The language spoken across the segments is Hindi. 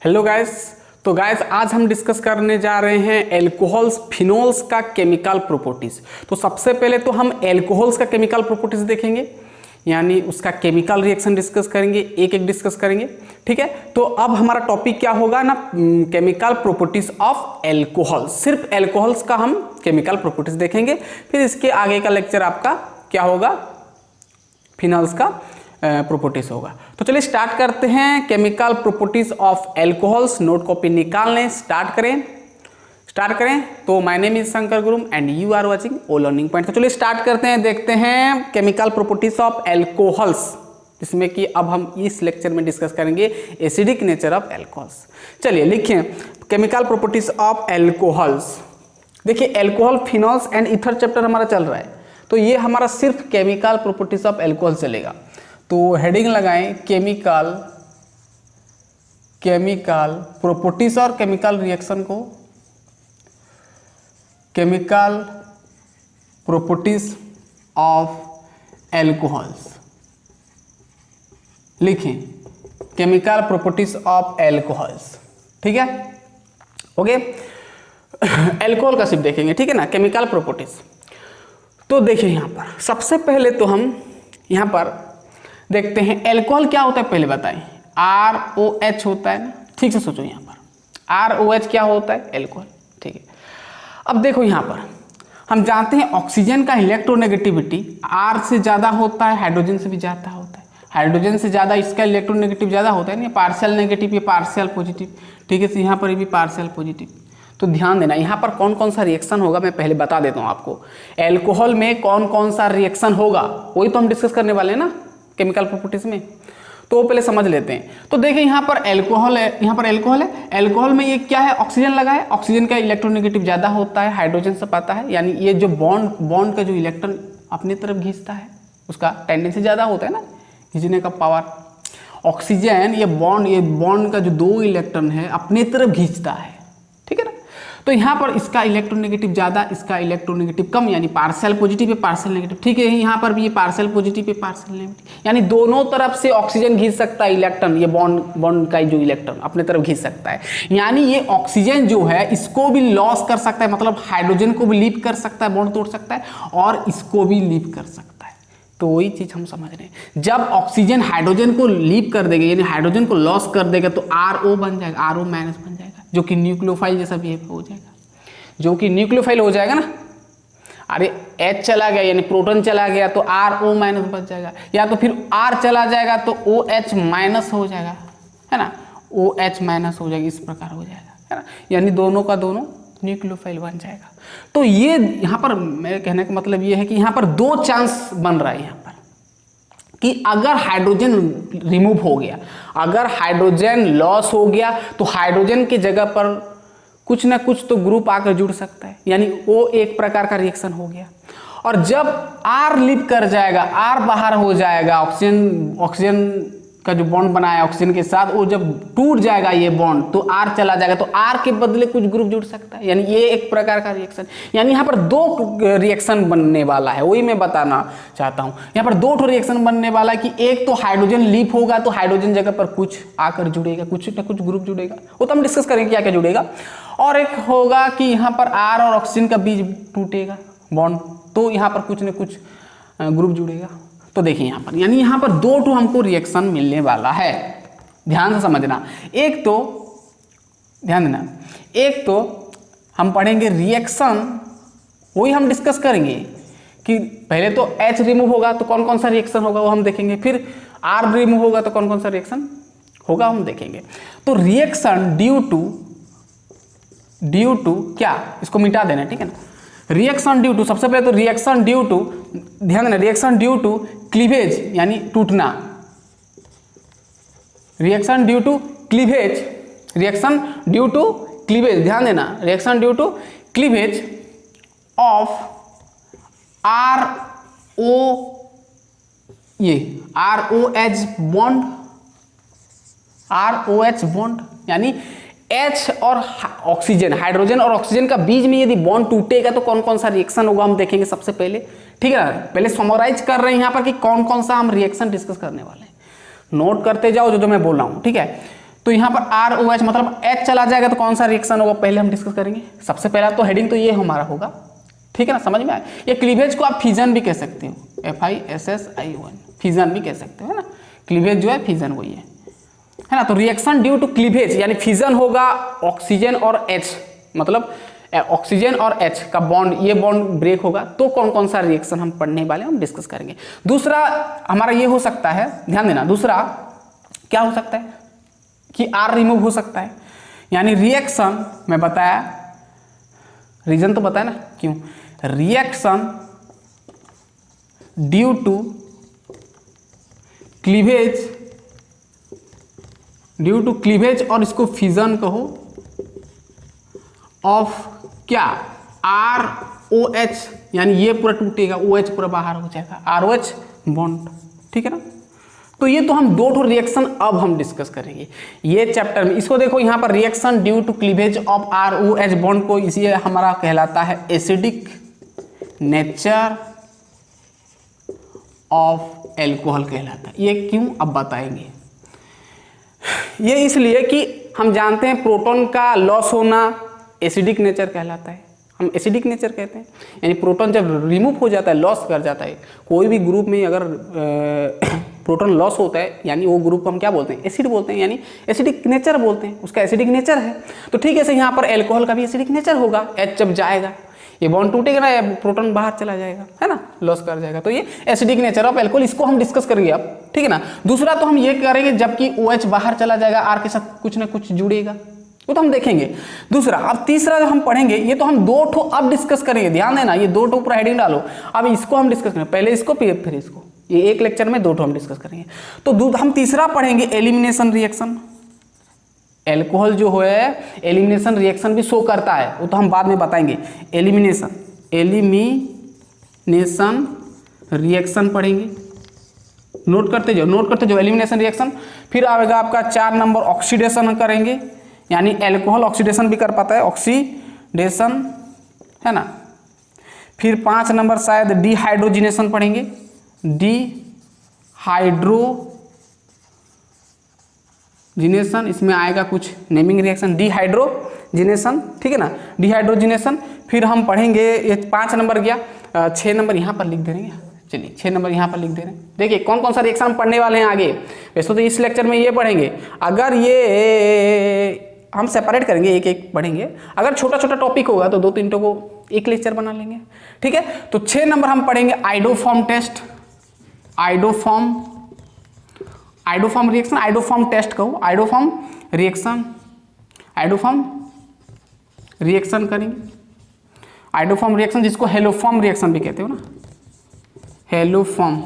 Hello guys. तो गाइस आज हम डिस्कस करने जा रहे हैं एल्कोहल्स फिनोल्स का केमिकल प्रॉपर्टीज। तो सबसे पहले तो हम एल्कोहल्स का केमिकल प्रॉपर्टीज देखेंगे, यानी उसका केमिकल रिएक्शन डिस्कस करेंगे, एक एक डिस्कस करेंगे। ठीक है, तो अब हमारा टॉपिक क्या होगा ना, केमिकल प्रॉपर्टीज ऑफ एल्कोहल्स। सिर्फ एल्कोहल्स का हम केमिकल प्रॉपर्टीज देखेंगे, फिर इसके आगे का लेक्चर आपका क्या होगा, फिनोल्स का प्रॉपर्टीज होगा। तो चलिए स्टार्ट करते हैं chemical properties of alcohols. Note copy निकाल लें, स्टार्ट करें। तो माय नेम इज शंकर गुरुम and you are watching O learning point. तो चलिए स्टार्ट करते हैं, देखते हैं केमिकल प्रॉपर्टीज ऑफ एल्कोहल्स, जिसमें कि अब हम इस लेक्चर में डिस्कस करेंगे एसिडिक नेचर ऑफ एल्कोहल्स। चलिए लिखिए केमिकल प्रॉपर्टीज ऑफ एल्कोहल्स। देखिए alcohol, phenols and ether chapter हमारा चल रहा है, तो ये हमारा सिर्फ केमिकल प्रॉपर्टीज ऑफ एल्कोहल चलेगा। तो हेडिंग लगाएं केमिकल प्रॉपर्टीज और केमिकल रिएक्शन को, केमिकल प्रॉपर्टीज ऑफ एल्कोहल्स लिखें, केमिकल प्रॉपर्टीज ऑफ एल्कोहल्स। ठीक है, ओके। एल्कोहल का सिर्फ देखेंगे, ठीक है ना, केमिकल प्रॉपर्टीज। तो देखिए यहाँ पर सबसे पहले तो हम यहाँ पर देखते हैं एल्कोहल क्या होता है, पहले बताएं। ROH होता है ना, ठीक से सोचो, यहाँ पर ROH क्या होता है, एल्कोहल। ठीक है, अब देखो यहाँ पर हम जानते हैं ऑक्सीजन का इलेक्ट्रोनेगेटिविटी R से ज़्यादा होता है, हाइड्रोजन से भी ज़्यादा होता है। हाइड्रोजन से ज़्यादा इसका इलेक्ट्रोनेगेटिव ज़्यादा होता है ना, पार्शियल नेगेटिव, ये पार्शियल पॉजिटिव। ठीक है, तो यहाँ पर भी पार्शियल पॉजिटिव। तो ध्यान देना यहाँ पर कौन कौन सा रिएक्शन होगा, मैं पहले बता देता हूँ आपको। एल्कोहल में कौन कौन सा रिएक्शन होगा वही तो हम डिस्कस करने वाले हैं ना केमिकल प्रॉपर्टीज में, तो पहले समझ लेते हैं। तो देखिए यहाँ पर एल्कोहल है, एल्कोहल में ये क्या है, ऑक्सीजन लगा है। ऑक्सीजन का इलेक्ट्रोनेगेटिव ज़्यादा होता है, हाइड्रोजन से पाता है, यानी ये जो बॉन्ड का जो इलेक्ट्रॉन अपनी तरफ खींचता है उसका टेंडेंसी ज़्यादा होता है ना, खींचने का पावर। ऑक्सीजन ये बॉन्ड का जो 2 इलेक्ट्रॉन है अपनी तरफ खींचता है, ठीक है ना। तो यहाँ पर इसका इलेक्ट्रोनेगेटिव ज़्यादा, इसका इलेक्ट्रोनेगेटिव कम, यानी पार्शियल पॉजिटिव है पार्शियल नेगेटिव। ठीक है, यहाँ पर भी ये पार्शियल पॉजिटिव है पार्शियल नेगेटिव, यानी दोनों तरफ से ऑक्सीजन खींच सकता है इलेक्ट्रॉन, ये बॉन्ड का जो इलेक्ट्रॉन अपने तरफ खींच सकता है। यानी ये ऑक्सीजन जो है इसको भी लॉस कर सकता है, मतलब हाइड्रोजन को भी लीव कर सकता है, बॉन्ड तोड़ सकता है, और इसको भी लीव कर सकता है। तो वही चीज़ हम समझ रहे हैं, जब ऑक्सीजन हाइड्रोजन को लीव कर देगा, यानी हाइड्रोजन को लॉस कर देगा, तो RO बन जाएगा, RO- बन जाएगा, जो कि न्यूक्लियोफाइल जैसा बिहेव हो जाएगा, जो कि न्यूक्लियोफाइल हो जाएगा ना। अरे H चला गया यानी प्रोटॉन चला गया तो RO- बच जाएगा, या तो फिर R चला जाएगा तो OH- हो जाएगा, है ना, OH- हो जाएगा, इस प्रकार हो जाएगा, है ना, यानी दोनों का दोनों न्यूक्लियोफाइल बन जाएगा। तो ये यहाँ पर मेरे कहने का मतलब ये है कि यहाँ पर 2 चांस बन रहा है यहाँ पर, कि अगर हाइड्रोजन रिमूव हो गया, अगर हाइड्रोजन लॉस हो गया, तो हाइड्रोजन की जगह पर कुछ ना कुछ तो ग्रुप आकर जुड़ सकता है, यानी वो एक प्रकार का रिएक्शन हो गया। और जब R लीव कर जाएगा, R बाहर हो जाएगा, ऑक्सीजन का जो बॉन्ड बना है ऑक्सीजन के साथ, वो जब टूट जाएगा ये बॉन्ड, तो R चला जाएगा, तो R के बदले कुछ ग्रुप जुड़ सकता है, यानी ये एक प्रकार का रिएक्शन। यानी यहाँ पर 2 रिएक्शन बनने वाला है, वही मैं बताना चाहता हूँ। यहाँ पर 2 रिएक्शन बनने वाला है कि एक तो हाइड्रोजन लीव होगा, तो हाइड्रोजन जगह पर कुछ आकर जुड़ेगा, कुछ ना कुछ ग्रुप जुड़ेगा, वो तो हम डिस्कस करेंगे क्या क्या जुड़ेगा। और एक होगा कि यहाँ पर R और ऑक्सीजन का बीच टूटेगा बॉन्ड, तो यहाँ पर कुछ न कुछ ग्रुप जुड़ेगा। तो देखिए यहाँ पर, यानी यहाँ पर 2 हमको रिएक्शन मिलने वाला है, ध्यान से समझना। एक तो ध्यान देना, एक तो हम पढ़ेंगे रिएक्शन, वही हम डिस्कस करेंगे कि पहले तो H रिमूव होगा तो कौन कौन सा रिएक्शन होगा वो हम देखेंगे, फिर R रिमूव होगा तो कौन कौन सा रिएक्शन होगा हम देखेंगे। तो रिएक्शन ड्यू टू क्या, इसको मिटा देना, ठीक है ना। रिएक्शन ड्यू टू, सबसे पहले तो रिएक्शन ड्यू टू, ध्यान देना, रिएक्शन ड्यू टू क्लीवेज यानी टूटना, reaction due to cleavage, reaction due to cleavage, ध्यान देना, reaction due to cleavage of ROH bond, ROH bond, यानी H और ऑक्सीजन, हाइड्रोजन और ऑक्सीजन का बीच में यदि बॉन्ड टूटेगा तो कौन कौन सा रिएक्शन होगा हम देखेंगे सबसे पहले, ठीक है ना। पहले समराइज कर रहे हैं यहाँ पर कि कौन कौन सा हम रिएक्शन डिस्कस करने वाले हैं, नोट करते जाओ जो मैं बोल रहा हूँ, ठीक है। तो तो यहाँ पर ROH मतलब H चला जाएगा तो कौन सा रिएक्शन होगा पहले हम डिस्कस करेंगे। सबसे पहला तो हेडिंग तो ये हमारा होगा, ठीक है ना, समझ में आया। ये क्लीवेज को आप फिजन भी कह सकते हो, FISSION फिजन भी कह सकते हो, है ना। क्लीवेज जो है फिजन वही है ना। तो रिएक्शन ड्यू टू क्लीवेज यानी फिजन होगा ऑक्सीजन और H, मतलब ऑक्सीजन और H का बॉन्ड, ये बॉन्ड ब्रेक होगा तो कौन कौन सा रिएक्शन हम पढ़ने वाले हम डिस्कस करेंगे। दूसरा हमारा ये हो सकता है, ध्यान देना, दूसरा क्या हो सकता है कि R रिमूव हो सकता है, यानी रिएक्शन मैं बताया, रीजन तो बताया ना क्यों, रिएक्शन ड्यू टू क्लीवेज और इसको फिजन कहो ऑफ क्या ROH, यानी ये पूरा टूटेगा, OH पूरा बाहर हो जाएगा, ROH बॉन्ड, ठीक है ना। तो ये तो हम दो ठो रिएक्शन अब हम डिस्कस करेंगे ये चैप्टर में। इसको देखो यहाँ पर reaction due to cleavage of ROH bond को इसी हमारा कहलाता है एसिडिक नेचर ऑफ एल्कोहल कहलाता है। ये क्यों अब बताएंगे। ये इसलिए कि हम जानते हैं प्रोटॉन का लॉस होना एसिडिक नेचर कहलाता है, हम एसिडिक नेचर कहते हैं, यानी प्रोटॉन जब रिमूव हो जाता है, लॉस कर जाता है, कोई भी ग्रुप में अगर प्रोटॉन लॉस होता है यानी वो ग्रुप को हम क्या बोलते हैं, एसिड बोलते हैं, यानी एसिडिक नेचर बोलते हैं, उसका एसिडिक नेचर है। तो ठीक है, यहाँ पर एल्कोहल का भी एसिडिक नेचर होगा, H जब जाएगा ये बॉन्ड टूटेगा ना, प्रोटॉन बाहर चला जाएगा, है ना, लॉस कर जाएगा, तो ये एसिडिक नेचर ऑफ एल्कोहल, इसको हम डिस्कस करेंगे अब, ठीक है ना। दूसरा तो हम ये करेंगे जबकि OH बाहर चला जाएगा, R के साथ कुछ ना कुछ जुड़ेगा, वो तो हम देखेंगे। दूसरा, अब तीसरा जो हम पढ़ेंगे ये तो हम दो ठो अब डिस्कस करेंगे, ध्यान देना, ये दो ठो पूरा हेडिंग डालो, अब इसको हम डिस्कस करेंगे, पहले इसको फिर इसको, ये एक लेक्चर में दो ठो हम डिस्कस करेंगे। तो हम तीसरा पढ़ेंगे एलिमिनेशन रिएक्शन। एल्कोहल जो है एलिमिनेशन रिएक्शन भी शो करता है, वो तो हम बाद में बताएंगे। एलिमिनेशन रिएक्शन पढ़ेंगे, नोट करते जाओ एलिमिनेशन रिएक्शन। फिर आएगा आपका 4 नंबर ऑक्सीडेशन करेंगे, यानी एल्कोहल ऑक्सीडेशन भी कर पाता है, ऑक्सीडेशन, है ना। फिर 5 नंबर शायद डिहाइड्रोजिनेशन पढ़ेंगे, डिहाइड्रोजिनेशन, इसमें आएगा कुछ नेमिंग रिएक्शन, डिहाइड्रोजिनेशन, ठीक है ना, डिहाइड्रोजिनेशन। फिर हम पढ़ेंगे, ये 5 नंबर गया, 6 नंबर यहाँ पर लिख दे रहे हैं, चलिए 6 नंबर यहाँ पर लिख दे रहे हैं। देखिए कौन कौन सा रिएक्शन हम पढ़ने वाले हैं आगे, वैसे तो इस लेक्चर में ये पढ़ेंगे, अगर ये हम सेपरेट करेंगे, एक एक पढ़ेंगे, अगर छोटा छोटा टॉपिक होगा तो 2-3 को एक लेक्चर बना लेंगे, ठीक है। तो 6 नंबर हम पढ़ेंगे iodoform test, iodoform reaction, iodoform test कहो, आइडोफॉर्म रिएक्शन करेंगे, आइडोफॉर्म रिएक्शन जिसको हेलोफॉर्म रिएक्शन भी कहते हो ना, हेलोफॉर्म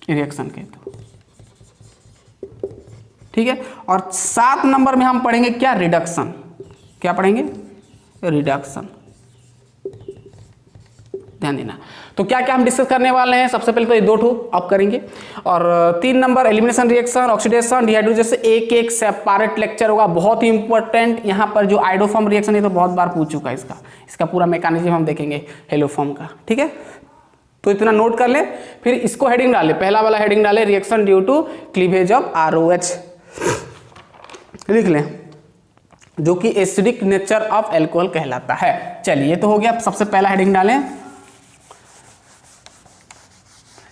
रिएक्शन कहते हो, ठीक है। और 7 नंबर में हम पढ़ेंगे क्या, रिडक्शन, क्या पढ़ेंगे, रिडक्शन, ध्यान देना। तो क्या क्या हम डिस्कस करने वाले हैं, सबसे पहले तो ये 2 ठो अब करेंगे, और 3 number elimination reaction, oxidation, dehydrogen, एक सेपरेट लेक्चर होगा, बहुत ही इंपॉर्टेंट। यहाँ पर जो आइडोफॉर्म रिएक्शन है तो बहुत बार पूछ चुका है, इसका पूरा मैकेनिज्म हम देखेंगे हेलोफॉर्म का, ठीक है। तो इतना नोट कर लें, फिर इसको हेडिंग डालें, पहला वाला हेडिंग डालें reaction due to cleavage of ROH लिख लें, जो कि एसिडिक नेचर ऑफ एल्कोहल कहलाता है। चलिए ये तो हो गया, सबसे पहला हेडिंग डालें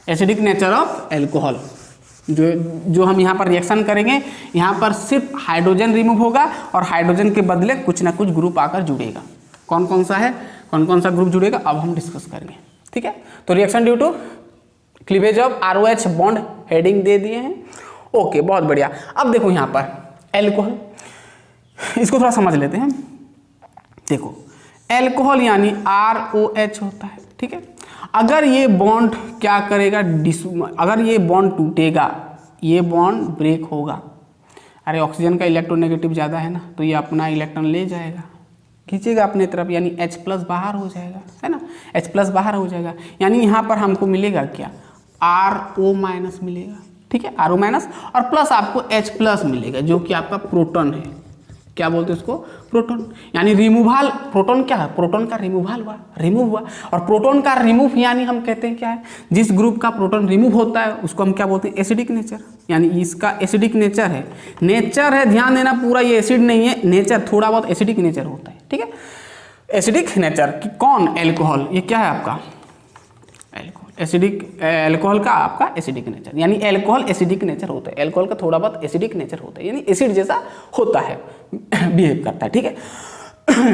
एसिडिक नेचर ऑफ एल्कोहल। जो हम यहाँ पर रिएक्शन करेंगे, यहाँ पर सिर्फ हाइड्रोजन रिमूव होगा और हाइड्रोजन के बदले कुछ ना कुछ ग्रुप आकर जुड़ेगा। कौन कौन सा है, कौन कौन सा ग्रुप जुड़ेगा अब हम डिस्कस करेंगे, ठीक है। तो reaction due to cleavage of ROH bond heading दे दिए हैं, ओके, बहुत बढ़िया। अब देखो यहाँ पर एल्कोहल, इसको थोड़ा समझ लेते हैं। देखो एल्कोहल यानी ROH होता है, ठीक है। अगर ये बॉन्ड क्या करेगा, अगर ये बॉन्ड टूटेगा, ये बॉन्ड ब्रेक होगा, अरे ऑक्सीजन का इलेक्ट्रोनेगेटिव ज़्यादा है ना, तो ये अपना इलेक्ट्रॉन ले जाएगा, खींचेगा अपने तरफ, यानी H+ बाहर हो जाएगा, है ना, H+ बाहर हो जाएगा, यानी यहाँ पर हमको मिलेगा क्या, RO- मिलेगा, ठीक है, RO- और प्लस आपको H+ मिलेगा, जो कि आपका प्रोटॉन है, क्या बोलते हैं उसको, प्रोटॉन। यानी रिमूवल, प्रोटॉन क्या है, प्रोटॉन का रिमूव हुआ, और प्रोटॉन का रिमूव यानी हम कहते हैं क्या है, जिस ग्रुप का प्रोटॉन रिमूव होता है उसको हम क्या बोलते हैं, एसिडिक नेचर, यानी इसका एसिडिक नेचर है, ध्यान देना, पूरा ये एसिड नहीं है, नेचर थोड़ा बहुत एसिडिक नेचर होता है, ठीक है। एसिडिक नेचर की कौन, एल्कोहल, ये क्या है आपका एल्कोहल, एसिडिक एल्कोहल का आपका एसिडिक नेचर, यानी एल्कोहल एसिडिक नेचर होता है, एल्कोहल का थोड़ा बहुत एसिडिक नेचर होता है, यानी एसिड जैसा होता है, बिहेव करता है, ठीक है।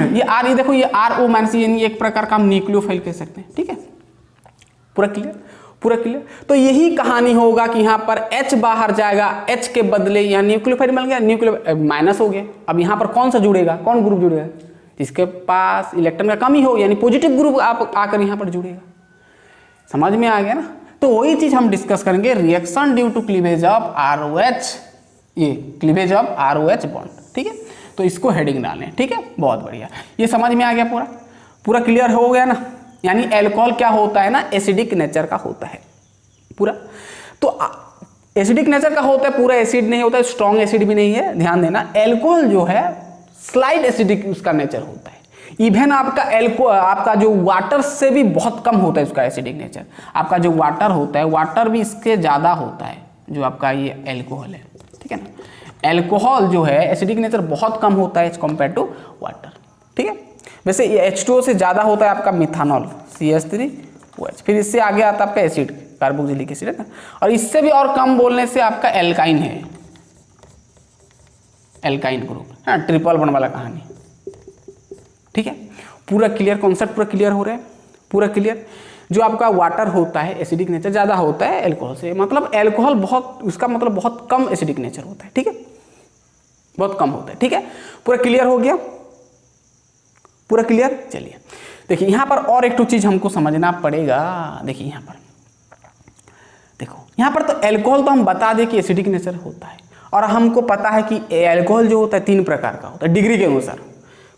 ये आर, ये देखो ये RO माइनस, यानी एक प्रकार का हम न्यूक्लियोफाइल कह सकते हैं, ठीक है। पूरा क्लियर, पूरा क्लियर। तो यही कहानी होगा कि यहाँ पर H बाहर जाएगा, H के बदले यहाँ न्यूक्लियोफाइल मिल गया, न्यूक्लियो माइनस हो गया। अब यहाँ पर कौन सा जुड़ेगा, कौन ग्रुप जुड़ेगा, जिसके पास इलेक्ट्रॉन का कमी हो, यानी पॉजिटिव ग्रुप आप आकर यहाँ पर जुड़ेगा। समझ में आ गया ना। तो वही चीज हम डिस्कस करेंगे, reaction due to cleavage of ROH, ये क्लीवेज ऑफ ROH बॉन्ड, ठीक है। तो इसको हेडिंग डालें, ठीक है, बहुत बढ़िया। ये समझ में आ गया, पूरा पूरा क्लियर हो गया ना। यानी एल्कोहल क्या होता है ना, एसिडिक नेचर का होता है पूरा। तो एसिडिक नेचर का होता है, पूरा एसिड नहीं होता है, स्ट्रॉन्ग एसिड भी नहीं है, ध्यान देना। एल्कोहल जो है स्लाइड एसिडिक उसका नेचर होता है, इवन आपका जो वाटर से भी बहुत कम होता है उसका एसिडिक नेचर। आपका जो वाटर होता है, वाटर भी इसके ज़्यादा होता है, जो आपका ये एल्कोहल है, ठीक है ना। एल्कोहल जो है एसिडिक नेचर बहुत कम होता है एज कम्पेयर टू वाटर, ठीक है। वैसे ये H2O से ज़्यादा होता है आपका मिथानॉल, CH3OH, फिर इससे आगे आता है आपका एसिड, कार्बोक्सिलिक एसिड, है ना। और इससे भी और कम बोलने से आपका एल्काइन है, एल्काइन ग्रुप, हाँ, ट्रिपल बॉन्ड वाला कहानी, ठीक है। पूरा क्लियर, कॉन्सेप्ट पूरा क्लियर हो रहा है, पूरा क्लियर। जो आपका वाटर होता है एसिडिक नेचर ज़्यादा होता है एल्कोहल से, मतलब एल्कोहल बहुत, उसका मतलब बहुत कम एसिडिक नेचर होता है, ठीक है, बहुत कम होता है, ठीक है। पूरा क्लियर हो गया, पूरा क्लियर। चलिए देखिए यहाँ पर और एक तो चीज़ हमको समझना पड़ेगा। देखिए यहाँ पर देखो, यहाँ पर तो एल्कोहल तो हम बता दें कि एसिडिक नेचर होता है, और हमको पता है कि एल्कोहल जो होता है 3 प्रकार का होता है डिग्री के अनुसार।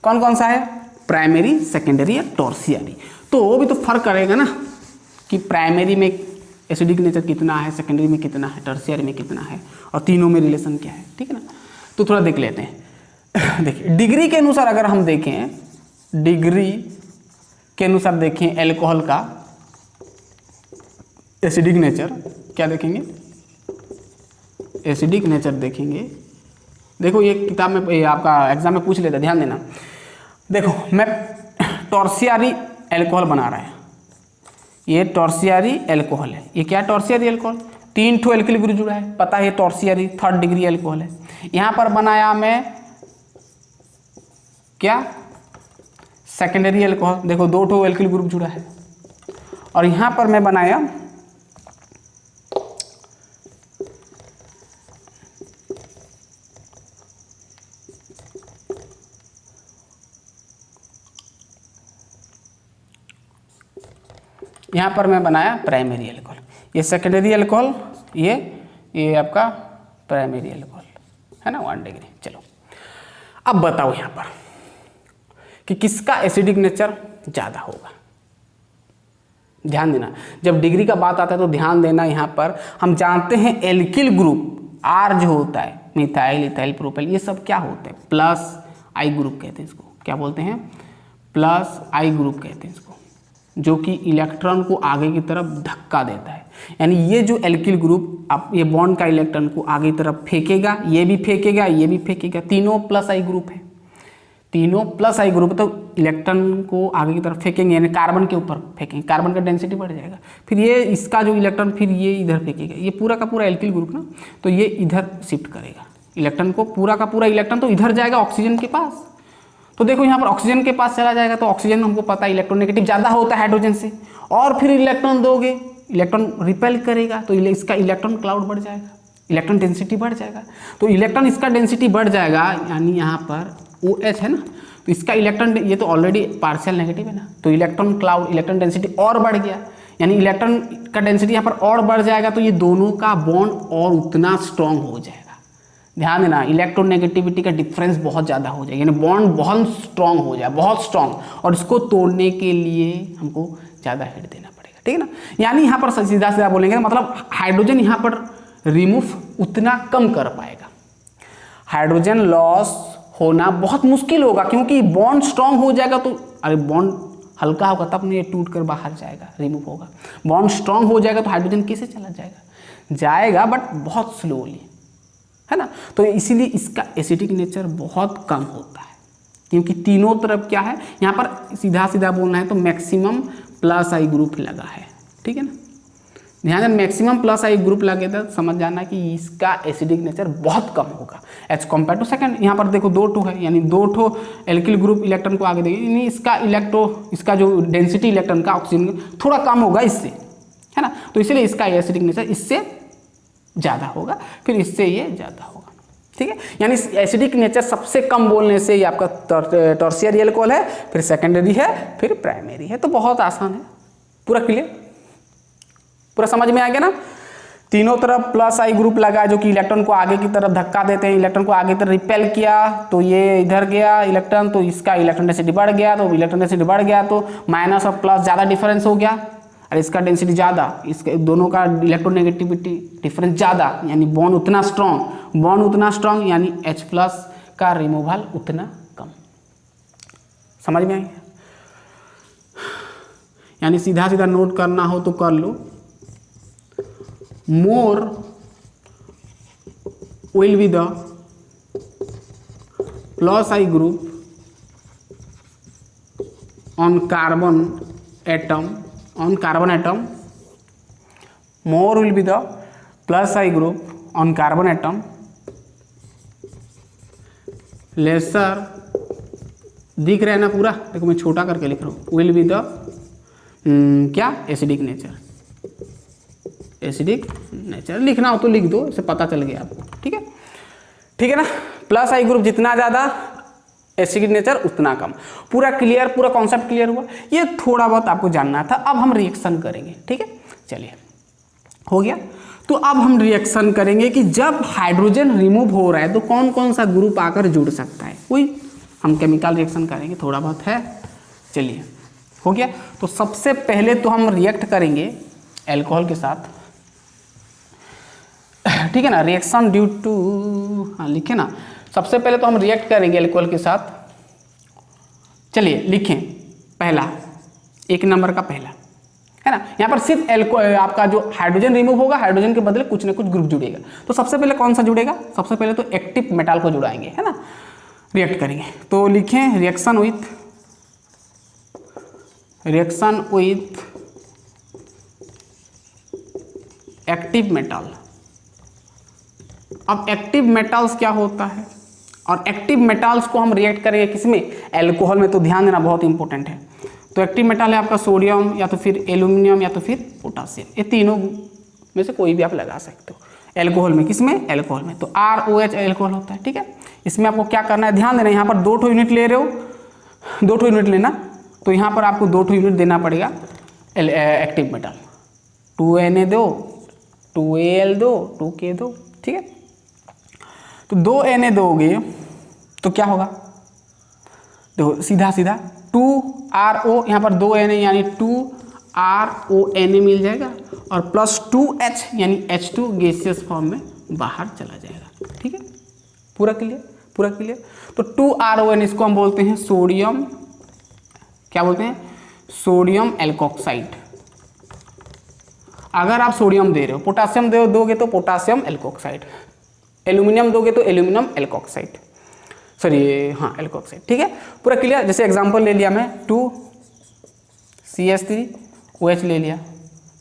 कौन कौन सा है, प्राइमरी, सेकेंडरी या टॉर्सियरी। तो वो भी तो फर्क करेगा ना कि प्राइमरी में एसिडिक नेचर कितना है, सेकेंडरी में कितना है, टर्सियरी में कितना है, और तीनों में रिलेशन क्या है, ठीक है ना। तो थोड़ा देख लेते हैं। देखिए डिग्री के अनुसार अगर हम देखें, डिग्री के अनुसार देखें एल्कोहल का एसिडिक नेचर, क्या देखेंगे, एसिडिक नेचर देखेंगे। देखो ये किताब में, ये आपका एग्जाम में पूछ लेता, ध्यान देना। देखो मैं टॉर्सियरी एल्कोहल बना रहा है, ये टॉर्सियरी एल्कोहल है। ये क्या टॉर्सियरी एल्कोहल, 3 ठो एल्किल ग्रुप जुड़ा है, पता है टॉर्सियरी 3rd डिग्री एल्कोहल है। यहाँ पर बनाया मैं क्या, सेकेंडरी एल्कोहल, देखो 2 ठो एल्किल ग्रुप जुड़ा है। और यहाँ पर मैं बनाया प्राइमरी एल्कोहल। ये सेकेंडरी एल्कोहल, ये आपका प्राइमरी एल्कोहल है ना, 1 डिग्री। चलो अब बताओ यहाँ पर कि किसका एसिडिक नेचर ज़्यादा होगा। ध्यान देना, जब डिग्री का बात आता है तो ध्यान देना। यहाँ पर हम जानते हैं एल्किल ग्रुप R जो होता है, मिथाइल, इथाइल, प्रोपाइल, ये सब क्या होते हैं, प्लस I ग्रुप कहते हैं इसको। क्या बोलते हैं, प्लस I ग्रुप कहते हैं इसको, जो कि इलेक्ट्रॉन को आगे की तरफ धक्का देता है। यानी ये जो एल्किल ग्रुप आप ये बॉन्ड का इलेक्ट्रॉन को आगे की तरफ फेंकेगा, ये भी फेंकेगा, ये भी फेंकेगा, तीनों प्लस I ग्रुप है, तीनों प्लस I ग्रुप। तो इलेक्ट्रॉन को आगे की तरफ फेंकेंगे, यानी कार्बन के ऊपर फेंकेंगे, कार्बन का डेंसिटी बढ़ जाएगा। फिर ये इसका जो इलेक्ट्रॉन, फिर ये इधर फेंकेगा, ये पूरा का पूरा एल्किल ग्रुप ना, तो ये इधर शिफ्ट करेगा इलेक्ट्रॉन को, पूरा का पूरा इलेक्ट्रॉन तो इधर जाएगा ऑक्सीजन के पास। तो देखो यहाँ पर ऑक्सीजन के पास चला जाएगा, तो ऑक्सीजन हमको पता है इलेक्ट्रोनेगेटिव ज़्यादा होता है हाइड्रोजन से, और फिर इलेक्ट्रॉन दोगे, इलेक्ट्रॉन रिपेल करेगा, तो इसका इलेक्ट्रॉन क्लाउड बढ़ जाएगा, इलेक्ट्रॉन डेंसिटी बढ़ जाएगा। तो इलेक्ट्रॉन इसका डेंसिटी बढ़ जाएगा, यानी यहाँ पर OH है ना, तो इसका इलेक्ट्रॉन, ये तो ऑलरेडी पार्शियल नेगेटिव है ना, तो इलेक्ट्रॉन क्लाउड, इलेक्ट्रॉन डेंसिटी और बढ़ गया, यानी इलेक्ट्रॉन का डेंसिटी यहाँ पर और बढ़ जाएगा। तो ये दोनों का बॉन्ड और उतना स्ट्रॉन्ग हो जाएगा। ध्यान देना, इलेक्ट्रोनेगेटिविटी का डिफरेंस बहुत ज़्यादा हो जाएगा, यानी बॉन्ड बहुत स्ट्रॉन्ग हो जाए, बहुत स्ट्रॉन्ग, और इसको तोड़ने के लिए हमको ज़्यादा हिट देना पड़ेगा, ठीक है ना। यानी यहाँ पर सीधा सीधा बोलेंगे, मतलब हाइड्रोजन यहाँ पर रिमूव उतना कम कर पाएगा, हाइड्रोजन लॉस होना बहुत मुश्किल होगा, क्योंकि बॉन्ड स्ट्रॉन्ग हो जाएगा। तो अरे बॉन्ड हल्का होगा तब नहीं टूट कर बाहर जाएगा, रिमूव होगा। बॉन्ड स्ट्रॉन्ग हो जाएगा तो हाइड्रोजन कैसे चला जाएगा, जाएगा बट बहुत स्लोली, है ना। तो इसीलिए इसका एसिडिक नेचर बहुत कम होता है, क्योंकि तीनों तरफ क्या है, यहाँ पर सीधा सीधा बोलना है तो मैक्सिमम प्लस आई ग्रुप लगा है, ठीक है ना। ध्यान दें, मैक्सिमम प्लस आई ग्रुप लगे तो समझ जाना कि इसका एसिडिक नेचर बहुत कम होगा एज कम्पेयर टू सेकंड। यहाँ पर देखो 2 है, यानी 2 एल्किल ग्रुप इलेक्ट्रॉन को आगे देंगे, यानी इसका जो डेंसिटी इलेक्ट्रॉन का ऑक्सीजन थोड़ा कम होगा इससे, है ना। तो इसलिए इसका एसिडिक नेचर इससे ज़्यादा होगा, फिर इससे ये ज़्यादा होगा, ठीक है। यानी एसिडिक नेचर सबसे कम बोलने से ये आपका टर्शियरी अल्कोहल है, फिर सेकेंडरी है, फिर प्राइमरी है। तो बहुत आसान है, पूरा क्लियर, पूरा समझ में आ गया ना। तीनों तरफ प्लस आई ग्रुप लगा जो कि इलेक्ट्रॉन को आगे की तरफ धक्का देते हैं, इलेक्ट्रॉन को आगे की तरफ रिपेल किया तो ये इधर गया इलेक्ट्रॉन, तो इसका इलेक्ट्रॉन डेंसिटी बढ़ गया, तो इलेक्ट्रॉन डेंसिटी बढ़ गया तो माइनस और प्लस ज़्यादा डिफरेंस हो गया, और इसका डेंसिटी ज़्यादा, इसके दोनों का इलेक्ट्रोनेगेटिविटी डिफरेंस ज़्यादा, यानी बॉन्ड उतना स्ट्रॉन्ग, यानी H+ का रिमूवल उतना कम। समझ में आई? यानी सीधा सीधा नोट करना हो तो कर लो, more will be the plus I group on carbon atom, more will be the plus I group on carbon atom, lesser दिख रहा है ना पूरा, देखो मैं छोटा करके लिख रहा हूँ, will be the क्या एसिडिक नेचर लिखना हो तो लिख दो, इसे पता चल गया आपको, ठीक है ना। प्लस आई ग्रुप जितना ज़्यादा एसिडिक नेचर उतना कम। पूरा क्लियर, पूरा कॉन्सेप्ट क्लियर हुआ। ये थोड़ा बहुत आपको जानना था। अब हम रिएक्शन करेंगे, ठीक है, चलिए हो गया। तो अब हम रिएक्शन करेंगे कि जब हाइड्रोजन रिमूव हो रहा है तो कौन कौन सा ग्रुप आकर जुड़ सकता है, वही हम केमिकल रिएक्शन करेंगे, थोड़ा बहुत है। चलिए हो गया। तो सबसे पहले तो हम रिएक्ट करेंगे एल्कोहल के साथ, ठीक है ना। रिएक्शन ड्यू टू, हाँ लिखे ना, सबसे पहले तो हम रिएक्ट करेंगे एल्कोहल के साथ। चलिए लिखें, पहला 1 नंबर का पहला, है ना। यहाँ पर सिर्फ आपका जो हाइड्रोजन रिमूव होगा, हाइड्रोजन के बदले कुछ ना कुछ ग्रुप जुड़ेगा। तो सबसे पहले कौन सा जुड़ेगा? सबसे पहले तो एक्टिव मेटल को जुड़ाएंगे, है ना, रिएक्ट करेंगे। तो लिखें रिएक्शन विथ एक्टिव मेटल। अब एक्टिव मेटल्स क्या होता है, और एक्टिव मेटल्स को हम रिएक्ट करेंगे किसमें? एल्कोहल में। तो ध्यान देना, बहुत इंपॉर्टेंट है। तो एक्टिव मेटल है आपका सोडियम, या तो फिर एल्यूमिनियम, या तो फिर पोटासियम। ये तीनों में से कोई भी आप लगा सकते हो एल्कोहल में। किसमें? एल्कोहल में। तो ROH एल्कोहल होता है, ठीक है। इसमें आपको क्या करना है, ध्यान देना, यहाँ पर 2 यूनिट ले रहे हो, 2 यूनिट लेना, तो यहाँ पर आपको 2 यूनिट देना पड़ेगा एक्टिव मेटल। 2Na दो, 2Al दो, 2K दो, ठीक है। तो 2Na दोगे तो क्या होगा, देखो सीधा सीधा 2RO, यहाँ पर 2Na यानी 2RONA मिल जाएगा, और प्लस 2H यानी H2 गैसियस फॉर्म में बाहर चला जाएगा, ठीक है। पूरा क्लियर, पूरा क्लियर। तो 2RON इसको हम बोलते हैं सोडियम, क्या बोलते हैं? Sodium alkoxide. अगर आप सोडियम दे रहे हो, पोटासियम दोगे तो पोटासियम एल्कोक्साइड, एल्यूमिनियम दोगे तो एल्यूमिनियम एल्कोक्साइड, सॉरी हाँ एल्कोक्साइड, ठीक है। पूरा क्लियर। जैसे एग्जांपल ले लिया मैं, 2CH3OH ले लिया,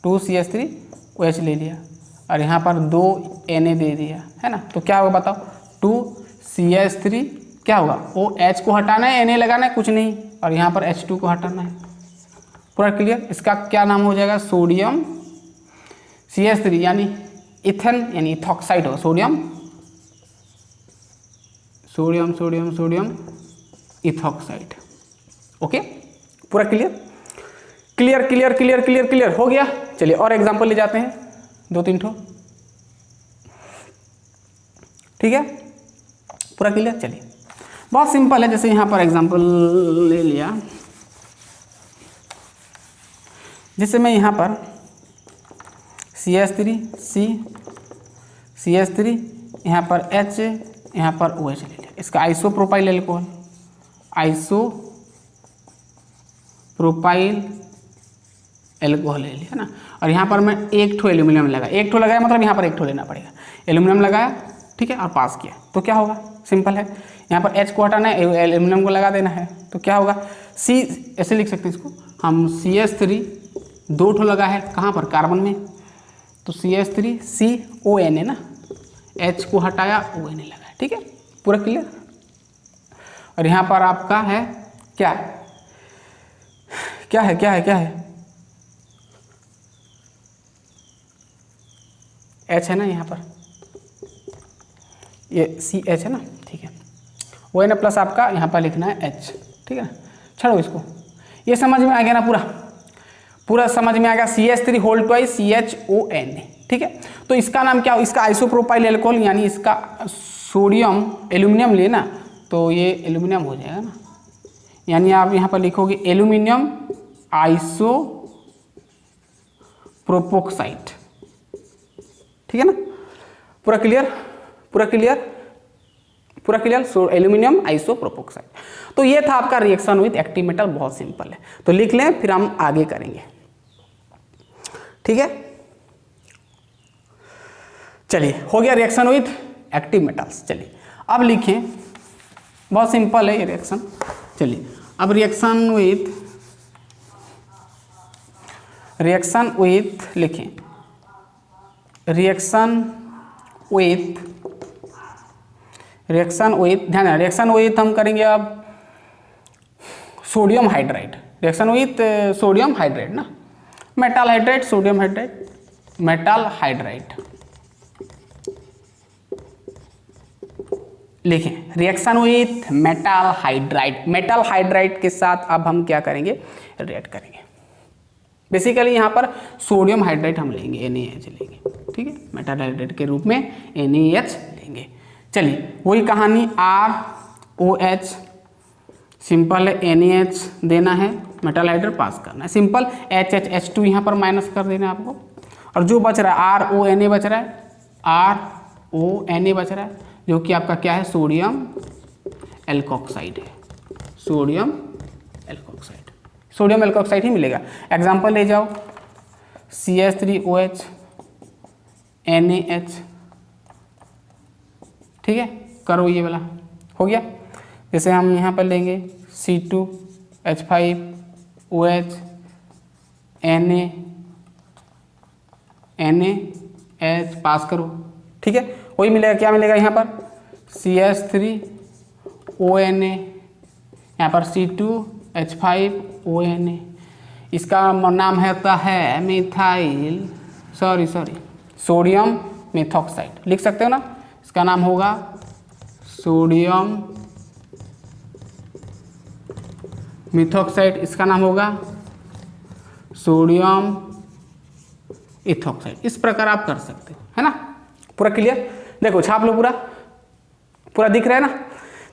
2CH3OH ले लिया, और यहाँ पर 2Na दे दिया, है ना। तो क्या होगा बताओ, 2CH3 क्या होगा, OH को हटाना है, Na लगाना है, कुछ नहीं, और यहाँ पर H2 को हटाना है। पूरा क्लियर। इसका क्या नाम हो जाएगा, सोडियम CH3 यानी इथेन यानी इथॉक्साइड हो, सोडियम इथॉक्साइड। ओके, पूरा क्लियर हो गया। चलिए और एग्जांपल ले जाते हैं, 2-3 ठो, ठीक है। पूरा क्लियर। चलिए बहुत सिंपल है। जैसे यहाँ पर एग्जांपल ले लिया, जैसे मैं यहाँ पर CH3 यहाँ पर H, यहाँ पर OH ले लिया। इसका आइसोप्रोपाइल एल्कोहल, आइसोप्रोपाइल एल्कोहल ले लिया ना, और यहाँ पर मैं एक ठो एल्यूमिनियम लगाया, एक ठो लगाया मतलब यहाँ पर एक ठो लेना पड़ेगा, एल्यूमिनियम लगाया, ठीक है, और पास किया, तो क्या होगा, सिंपल है, यहाँ पर H को हटाना है, एल्यूमिनियम को लगा देना है, तो क्या होगा, C, ऐसे लिख सकते हैं इसको हम, CH3 दो ठो लगा है कहाँ पर, कार्बन में, तो CH3 CONA ना, H को हटाया ONA लगाया, ठीक है, पूरा क्लियर। और यहाँ पर आपका है क्या, क्या है, क्या है, क्या है, H है ना, यहाँ पर ये CH है ना, ठीक है, ONA प्लस आपका यहाँ पर लिखना है H, ठीक है ना, छोड़ो इसको, ये समझ में आ गया ना, पूरा पूरा समझ में आ गया, CH3 होल ट्वाइस CHONA, ठीक है। तो इसका नाम क्या हो, इसका आइसोप्रोपाइल एल्कोहल, यानी इसका सोडियम एल्यूमिनियम लिए ना, तो ये एल्यूमिनियम हो जाएगा ना, यानी आप यहाँ पर लिखोगे एल्यूमिनियम आइसो प्रोपोक्साइड, ठीक है ना, पूरा क्लियर, पूरा क्लियर, पूरा क्लियर, सो एल्यूमिनियम आइसोप्रोपोक्साइड। तो ये था आपका रिएक्शन विद एक्टिव मेटल, बहुत सिंपल है, तो लिख लें, फिर हम आगे करेंगे, ठीक है। चलिए, हो गया रिएक्शन विद एक्टिव मेटल्स। चलिए अब लिखें, बहुत सिंपल है ये रिएक्शन। चलिए अब रिएक्शन विथ लिखें, रिएक्शन विथ ध्यान है, रिएक्शन विथ हम करेंगे अब sodium hydride, reaction with sodium hydride ना, metal hydride, sodium hydride, metal hydride लिखें, reaction with metal hydride, metal hydride के साथ अब हम क्या करेंगे, रिएक्ट करेंगे। बेसिकली यहाँ पर सोडियम हाइड्राइड हम लेंगे, NaH लेंगे, ठीक है, मेटल हाइड्राइड के रूप में NaH लेंगे। चलिए वही कहानी, ROH सिंपल है, NaH देना है, मेटल हाइड्राइड पास करना है, सिंपल, HH2 यहाँ पर माइनस कर देना है आपको, और जो बच रहा है RONA बच रहा है, RONA बच रहा है, जो कि आपका क्या है, सोडियम एल्कोक्साइड है, सोडियम एल्कोक्साइड, सोडियम एल्कोक्साइड ही मिलेगा। एग्जाम्पल ले जाओ, CH3OH NaH, ठीक है, करो ये वाला, हो गया। जैसे हम यहाँ पर लेंगे C2H5OH NaH पास करो, ठीक है, वही मिलेगा, क्या मिलेगा यहाँ पर, CH3ONA, यहाँ पर C2H5ONA, इसका नाम होता है मिथाइल सोडियम मेथॉक्साइड, लिख सकते हो ना, इसका नाम होगा सोडियम मेथॉक्साइड, इसका नाम होगा सोडियम इथॉक्साइड, इस प्रकार आप कर सकते हो, है ना, पूरा क्लियर। देखो छाप लो, पूरा पूरा दिख रहा है ना।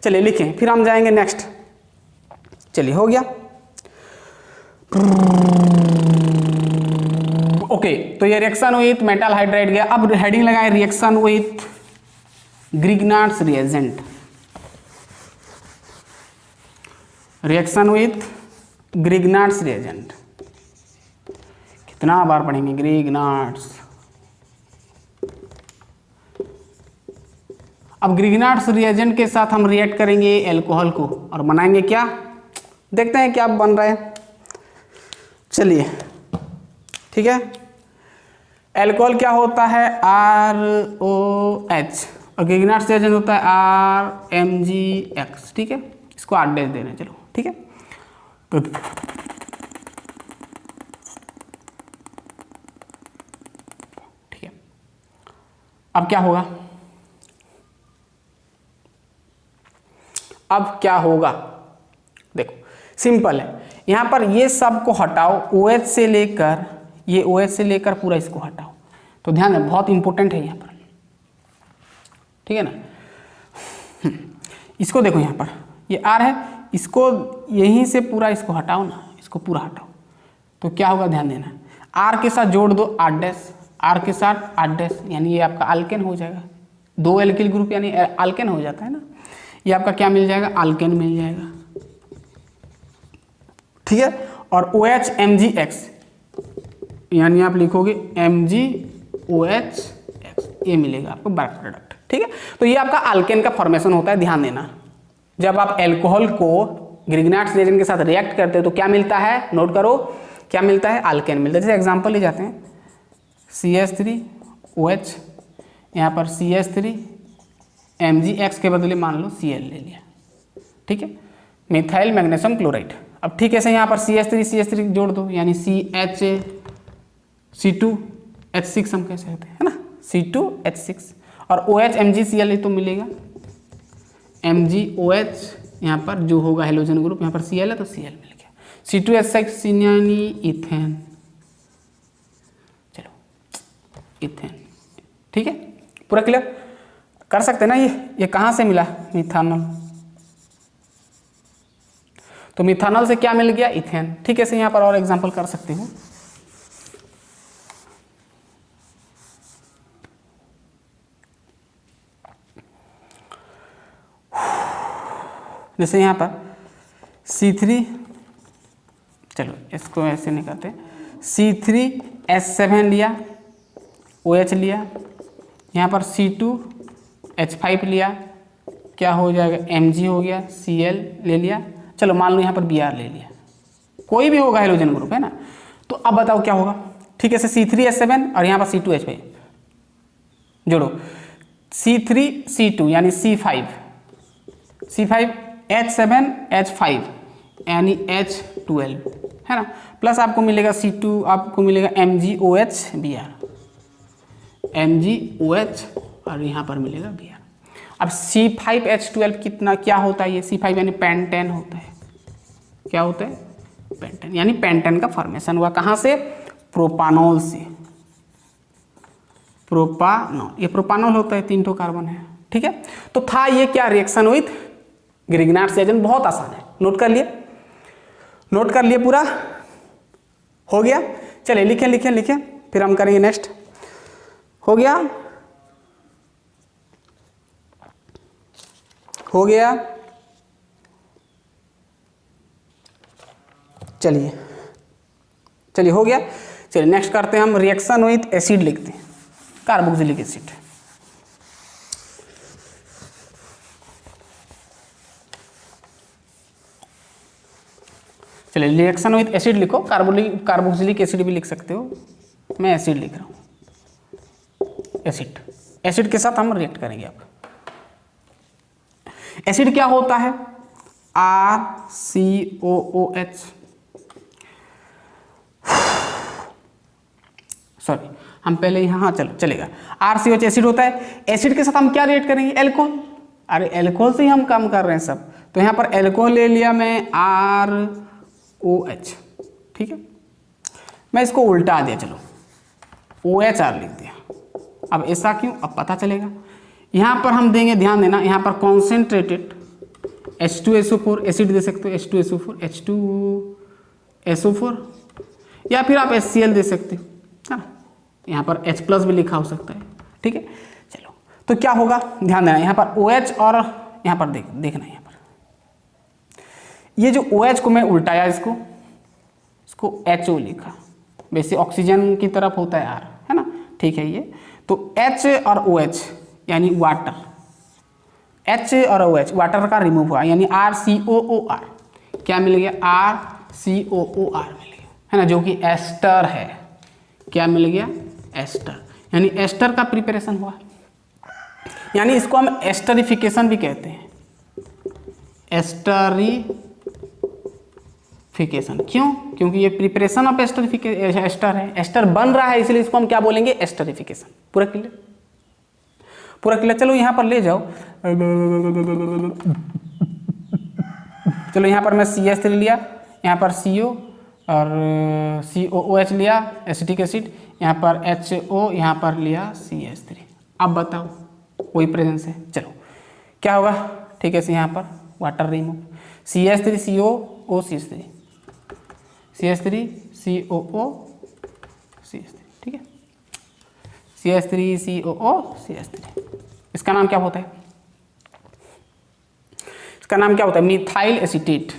चलिए लिखें, फिर हम जाएंगे नेक्स्ट। चलिए हो गया, ओके, तो ये रिएक्शन विथ मेटल हाइड्राइड गया। अब हेडिंग लगाए, reaction with Grignard's reagent, reaction with Grignard's reagent, कितना बार पढ़ेंगे, ग्रिग्नार्ड्स। अब ग्रिग्नार्ड्स रिएजेंट के साथ हम रिएक्ट करेंगे एल्कोहल को और बनाएंगे क्या, देखते हैं क्या बन रहा है। चलिए ठीक है, एल्कोहल क्या होता है, ROH, और ग्रिग्नार्ड्स रिएजेंट होता है RMgX, ठीक है, इसको 8 डैश देना, चलो ठीक है। तो ठीक है, अब क्या होगा, अब क्या होगा, देखो सिंपल है, यहां पर ये सब को हटाओ, OH से लेकर, ये OH से लेकर पूरा इसको हटाओ, तो ध्यान है, बहुत इंपॉर्टेंट है यहाँ पर, ठीक है ना। इसको देखो, यहाँ पर ये R है, इसको यहीं से पूरा इसको हटाओ ना, इसको पूरा हटाओ, तो क्या होगा, ध्यान देना, R के साथ जोड़ दो 8 डैश, R के साथ 8 डैश, यानी ये आपका अल्केन हो जाएगा, 2 एल्किल ग्रुप यानी अल्केन हो जाता है ना, ये आपका क्या मिल जाएगा, अल्केन मिल जाएगा, ठीक है। और OH MgX, यानी आप लिखोगे MgOH, ये मिलेगा आपको बाय प्रोडक्ट। ठीक है, तो ये आपका अल्केन का फॉर्मेशन होता है। ध्यान देना, जब आप एल्कोहल को ग्रिग्नार्ड्स रिएजेंट के साथ रिएक्ट करते हो तो क्या मिलता है, नोट करो, क्या मिलता है, अल्केन मिलता है। जैसे एग्जांपल ले जाते हैं, CH3OH, यहाँ पर CH3, MgX के बदले मान लो Cl ले लिया। ठीक है, मिथाइल मैग्नीशियम क्लोराइड। अब ठीक है से यहाँ पर CH3 जोड़ दो, यानी C2H6 हम कह सकते हैं, है ना, C2H6, और OH MgCl तो मिलेगा MgOH, यहाँ पर जो होगा हेलोजन ग्रुप, यहाँ पर Cl है तो Cl मिल गया, C2H6 यानी इथेन। चलो इथेन, ठीक है, पूरा क्लियर कर सकते हैं ना। ये कहाँ से मिला, मिथानॉल, तो मिथानॉल से क्या मिल गया, इथेन। ठीक है, से यहाँ पर और एग्जांपल कर सकते हो। जैसे यहाँ पर C3, चलो इसको ऐसे नहीं करते, C3H7 लिया, OH लिया, यहाँ पर C2H5 लिया, क्या हो जाएगा, Mg हो गया, Cl ले लिया, चलो मान लो यहाँ पर Br ले लिया, कोई भी होगा हेलोजन ग्रुप, है ना। तो अब बताओ क्या होगा। ठीक है, से C3H7 और यहाँ पर C2H5 जोड़ो, C3C2 यानी C5H7H5 यानी H12, है ना, प्लस आपको मिलेगा C2, आपको मिलेगा MgOH Br, MgOH, और यहाँ पर मिलेगा Br। अब C5H12 कितना, क्या होता है ये, C5 यानी पेंटेन होता है। क्या होता है, पेंटेन, यानी पेंटेन का फॉर्मेशन हुआ कहाँ से, प्रोपानॉल से, प्रोपानॉल, ये प्रोपानॉल होता है, 3 कार्बन है। ठीक है, तो था ये क्या, रिएक्शन विथ ग्रिग्नार्ड्स रिएजेंट, बहुत आसान है, नोट कर लिए, नोट कर लिए, पूरा हो गया। चलिए लिखें लिखें लिखें, फिर हम करेंगे नेक्स्ट। हो गया, हो गया, चलिए चलिए हो गया। चलिए नेक्स्ट करते हैं हम, रिएक्शन विथ एसिड लिखते हैं, कार्बोक्सिलिक एसिड। चलिए रिएक्शन विथ एसिड लिखो, कार्बोक्सिलिक एसिड भी लिख सकते हो, मैं एसिड लिख रहा हूँ, एसिड, एसिड के साथ हम रिएक्ट करेंगे। अब एसिड क्या होता है, RCOOH, सॉरी हम पहले यहाँ चलेगा, RCOH एसिड होता है। एसिड के साथ हम क्या रिएक्ट करेंगे, एल्कोहल, अरे एल्कोहल से ही हम काम कर रहे हैं सब, तो यहाँ पर एल्कोहल ले लिया मैं, ROH। ठीक है, मैं इसको उल्टा दिया, चलो OHR लिख दिया। अब ऐसा क्यों, अब पता चलेगा। यहाँ पर हम देंगे, ध्यान देना, यहाँ पर कॉन्सेंट्रेटेड H2SO4 एसिड दे सकते हो, H2SO4, या फिर आप HCl दे सकते हो, है ना, यहाँ पर H+ भी लिखा हो सकता है। ठीक है, चलो तो क्या होगा, ध्यान देना, यहाँ पर OH और यहाँ पर देखना, यहाँ पर ये जो OH को मैं उल्टाया, इसको HO लिखा, वैसे ऑक्सीजन की तरफ होता है R, है ना, ठीक है। ये तो H और OH यानी वाटर, H और OH वाटर का रिमूव हुआ, यानी RCOOR, क्या मिल गया, RCOOR मिल गया, है ना, जो कि एस्टर है। क्या मिल गया, एस्टर, यानी एस्टर का प्रिपरेशन हुआ, यानी इसको हम एस्टरिफिकेशन भी कहते हैं, एस्टरिफिकेशन। क्यों, क्योंकि ये प्रिपरेशन ऑफ एस्टर है, एस्टर बन रहा है, इसलिए इसको हम क्या बोलेंगे, एस्टरिफिकेशन। पूरा क्लियर, पूरा क्लियर। चलो यहाँ पर ले जाओ, चलो यहाँ पर मैं CH3 लिया, यहाँ पर CO और COOH लिया, एसिटिक एसिड, यहाँ पर HO, यहाँ पर लिया CH3। अब बताओ वही प्रेजेंस है, चलो क्या होगा। ठीक है, यहाँ पर water remove, CH3 COO CH3, CH3 COO CH3, ठीक है, CH3 COO CH3। इसका नाम क्या होता है, इसका नाम क्या होता है, methyl acetate,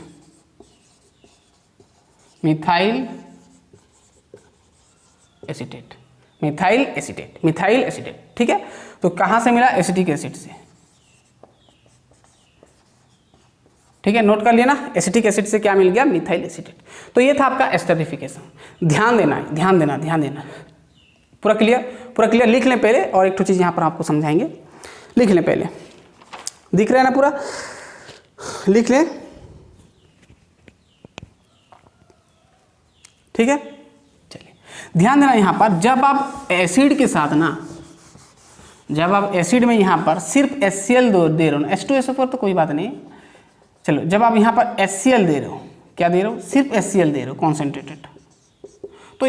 methyl acetate, methyl acetate, methyl acetate. ठीक है, तो कहाँ से मिला? एसिटिक एसिड से। ठीक है, नोट कर लिया ना, एसिटिक एसिड से क्या मिल गया? Methyl acetate. तो ये था आपका एस्टरिफिकेशन। ध्यान देना है, ध्यान देना, ध्यान देना। पूरा क्लियर? पूरा क्लियर? लिख लें पहले, और एक तो चीज़ यहाँ पर आपको समझाएंगे, लिख लें पहले। दिख रहा है ना पूरा? लिख लें। ठीक है, चलिए ध्यान देना यहाँ पर, जब आप एसिड के साथ ना, जब आप एसिड में यहाँ पर सिर्फ HCl दे रहे हो, H2SO4 तो कोई बात नहीं, चलो जब आप यहाँ पर HCl दे रहे हो, क्या दे रहे हो? सिर्फ HCl दे रहे हो कॉन्सेंट्रेटेड, तो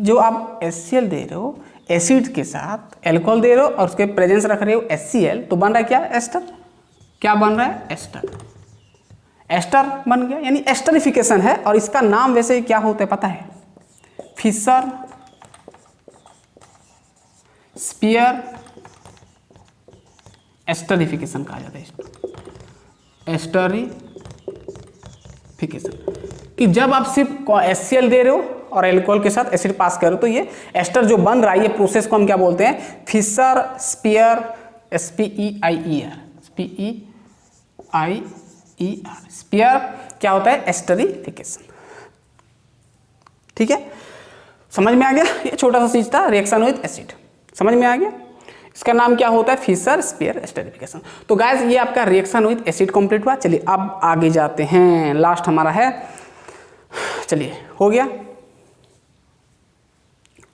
जो आप HCl दे रहे हो, एसिड के साथ एल्कोहल दे रहे हो और उसके प्रेजेंस रख रहे हो HCl, तो बन रहा है क्या? एस्टर। क्या बन रहा है? एस्टर। एस्टर बन गया, यानी एस्टरिफिकेशन है। और इसका नाम वैसे क्या होता है पता है? फिशर स्पीयर एस्टरिफिकेशन कहा जाता है। एस्टरिफिकेशन, कि जब आप सिर्फ HCl दे रहे हो और एल्कोहल के साथ एसिड पास कर रहे हो, तो ये एस्टर जो बन रहा है, ये प्रोसेस को हम क्या बोलते हैं? फिशर स्पीयर, SPEIER, स्पीयर क्या होता है? एस्टरिफिकेशन। ठीक है, समझ में आ गया? ये छोटा सा चीज था, रिएक्शन विद एसिड, समझ में आ गया? इसका नाम क्या होता है? Fischer Speier esterification. तो गाइस ये आपका रिएक्शन विद एसिड कंप्लीट हुआ। चलिए अब आगे जाते हैं, लास्ट हमारा है, चलिए हो गया।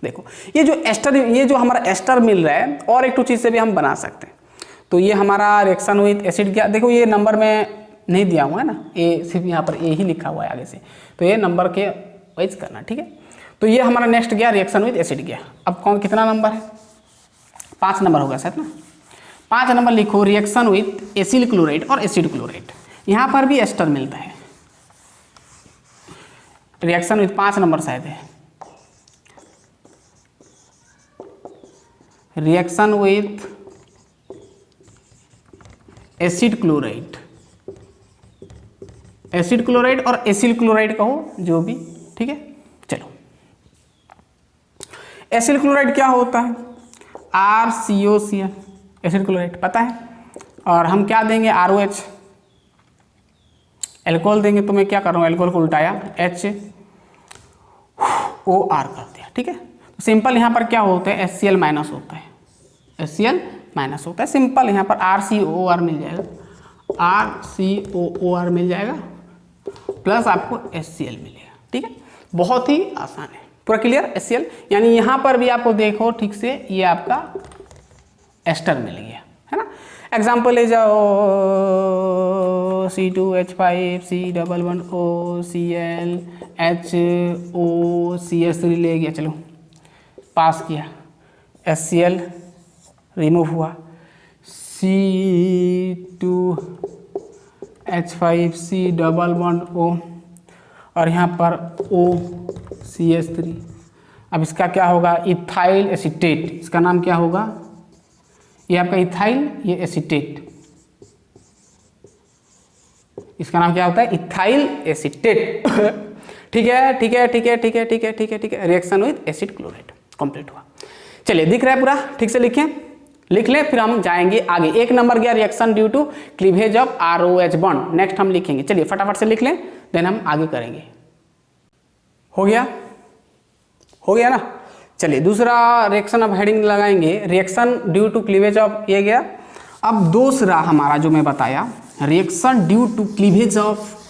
देखो ये जो एस्टर, ये जो हमारा एस्टर मिल रहा है, और एक तो चीज से भी हम बना सकते हैं। तो ये हमारा रिएक्शन विद एसिड क्या, देखो ये नंबर में नहीं दिया हुआ है ना, ए सिर्फ यहाँ पर ए ही लिखा हुआ है आगे से, तो ये नंबर के वाइज करना। ठीक है, तो ये हमारा नेक्स्ट गया, रिएक्शन विद एसिड गया। अब कौन कितना नंबर है? 5 नंबर होगा शायद ना। 5 नंबर लिखो, रिएक्शन विद एसिल क्लोराइड और एसिड क्लोराइड। यहाँ पर भी एस्टर मिलता है, रिएक्शन विद 5 नंबर शायद है, reaction with acid chloride, acid chloride और एसिल क्लोराइड कहो जो भी। ठीक है, चलो एसिल क्लोराइड क्या होता है? RCOCl, एसिड क्लोराइड पता है। और हम क्या देंगे? ROH, एल्कोहल देंगे, तो मैं क्या कर रहा हूँ? एल्कोहल को उल्टाया, HOR कर दिया। ठीक है, तो सिंपल यहाँ पर क्या होता है? HCl माइनस होता है, HCl माइनस होता है, सिंपल। यहाँ पर RCOR मिल जाएगा, RCOOR मिल जाएगा, प्लस आपको HCl मिलेगा। ठीक है, बहुत ही आसान है। पूरा क्लियर? HCl, यानी यहाँ पर भी आपको देखो ठीक से, ये आपका एस्टर मिल गया है ना। एग्जाम्पल ले जाओ, C2H5C11O Cl HOCH3 ले गया, चलो पास किया, HCl रिमूव हुआ, C2H5C11O और यहाँ पर OCH3। अब इसका क्या होगा? Ethyl acetate. इसका नाम क्या होगा? ये आपका इथाइल, ये एसीटेट, इसका नाम क्या होता है? Ethyl acetate. ठीक है, ठीक है, ठीक है, ठीक है, ठीक है, ठीक है, ठीक है, reaction with acid chloride complete हुआ। चलिए दिख रहा है पूरा? ठीक से लिखें, लिख लें, फिर हम जाएंगे आगे। 1 नंबर गया reaction due to cleavage of ROH bond, next हम लिखेंगे। चलिए फटाफट से लिख लें, देन हम आगे करेंगे। हो गया? हो गया ना? चलिए दूसरा रिएक्शन अब हेडिंग लगाएंगे, reaction due to cleavage of, ये गया। अब दूसरा हमारा जो मैं बताया, reaction due to cleavage of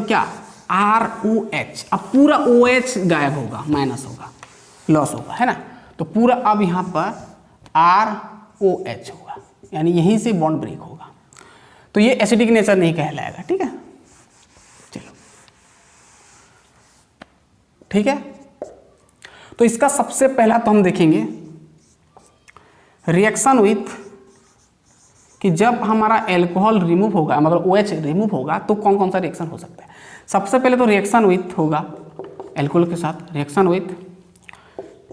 क्या? ROH। अब पूरा OH गायब होगा, माइनस होगा, लॉस होगा, है ना। तो पूरा अब यहाँ पर ROH होगा, यानी यहीं से बॉन्ड ब्रेक होगा, तो ये एसिडिक नेचर नहीं कहलाएगा। ठीक है, चलो ठीक है। तो इसका सबसे पहला तो हम देखेंगे रिएक्शन विथ, कि जब हमारा एल्कोहल रिमूव होगा, मतलब OH रिमूव होगा, तो कौन कौन सा रिएक्शन हो सकता है। सबसे पहले तो रिएक्शन विथ होगा एल्कोहल के साथ, reaction with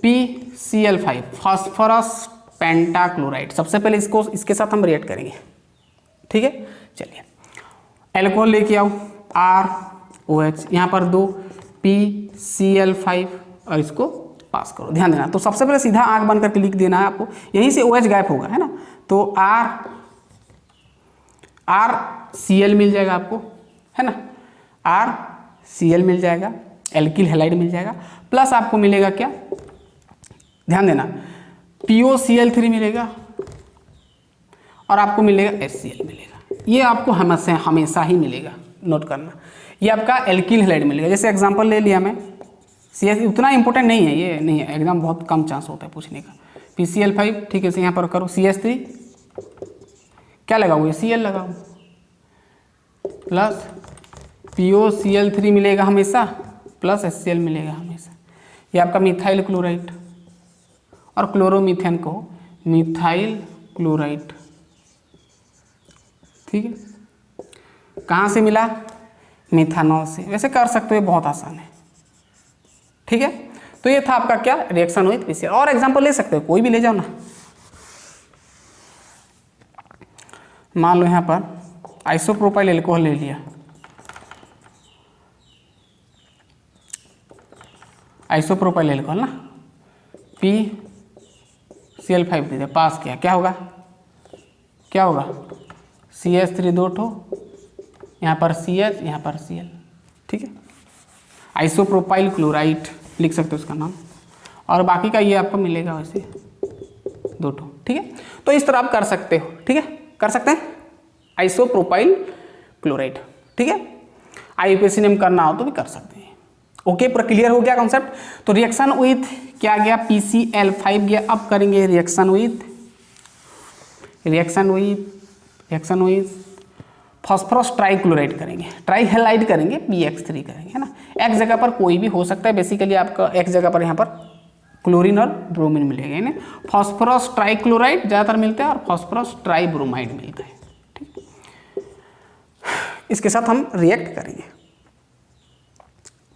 PCl5 phosphorus pentachloride. सबसे पहले इसको, इसके साथ हम रिएक्ट करेंगे। ठीक है, चलिए एल्कोहल लेके आओ, ROH, यहाँ पर 2 PCl5 और इसको पास करो, ध्यान देना। तो सबसे पहले सीधा आंख बंद करके लिख देना है आपको, यहीं से OH गायब होगा, है ना। तो RCl मिल जाएगा आपको, है ना, RCl मिल जाएगा, एल्किल हैलाइड मिल जाएगा, प्लस आपको मिलेगा क्या, ध्यान देना, POCl3 मिलेगा और आपको मिलेगा HCl मिलेगा। ये आपको हमेशा ही मिलेगा, नोट करना। ये आपका एल्किल हैलाइड मिलेगा। जैसे एग्जांपल ले लिया मैं, CS उतना इंपॉर्टेंट नहीं है, ये नहीं है, एग्जाम बहुत कम चांस होता है पूछने का। PCl5, ठीक है, से यहाँ पर करो CH3, क्या लगाओगे, Cl लगाओ, प्लस POCl3 मिलेगा हमेशा, प्लस HCl मिलेगा हमेशा। ये आपका मिथाइल क्लोराइड और क्लोरोमीथेन को मिथाइल क्लोराइड, ठीक है। कहाँ से मिला, मिथानॉल से। वैसे कर सकते हो, बहुत आसान है, ठीक है। तो ये था आपका क्या, रिएक्शन विथ PCl। और एग्जांपल ले सकते हो, कोई भी ले जाओ ना। मान लो यहाँ पर आइसोप्रोपाइल एल्कोहल ले लिया, आइसोप्रोपाइल एल्कोहल ना, PCl5 दे दिया, पास किया, क्या होगा, क्या होगा, CH3 दो ठो, यहाँ पर CH, यहाँ पर Cl, ठीक है। आइसोप्रोपाइल क्लोराइड लिख सकते हो उसका नाम, और बाकी का ये आपको मिलेगा वैसे दो ठो, ठीक है। तो इस तरह आप कर सकते हो, ठीक है, कर सकते हैं आइसोप्रोपाइल क्लोराइड, ठीक है। IUPAC नेम करना हो तो भी कर सकते हैं। ओके, पूरा क्लियर हो गया कॉन्सेप्ट। तो रिएक्शन विथ क्या गया, PCl5 गया। अब करेंगे रिएक्शन विथ फॉस्फोरस ट्राइक्लोराइड करेंगे, ट्राई हैलाइड करेंगे, PX3 करेंगे, है ना। एक जगह पर कोई भी हो सकता है, बेसिकली आपका एक जगह पर यहाँ पर क्लोरीन और ब्रोमीन मिलेगा, यानी फॉस्फोरस ट्राइक्लोराइड ज़्यादातर मिलते हैं और फॉस्फोरस ट्राइब्रोमाइड मिलता है, ठीक। इसके साथ हम रिएक्ट करेंगे,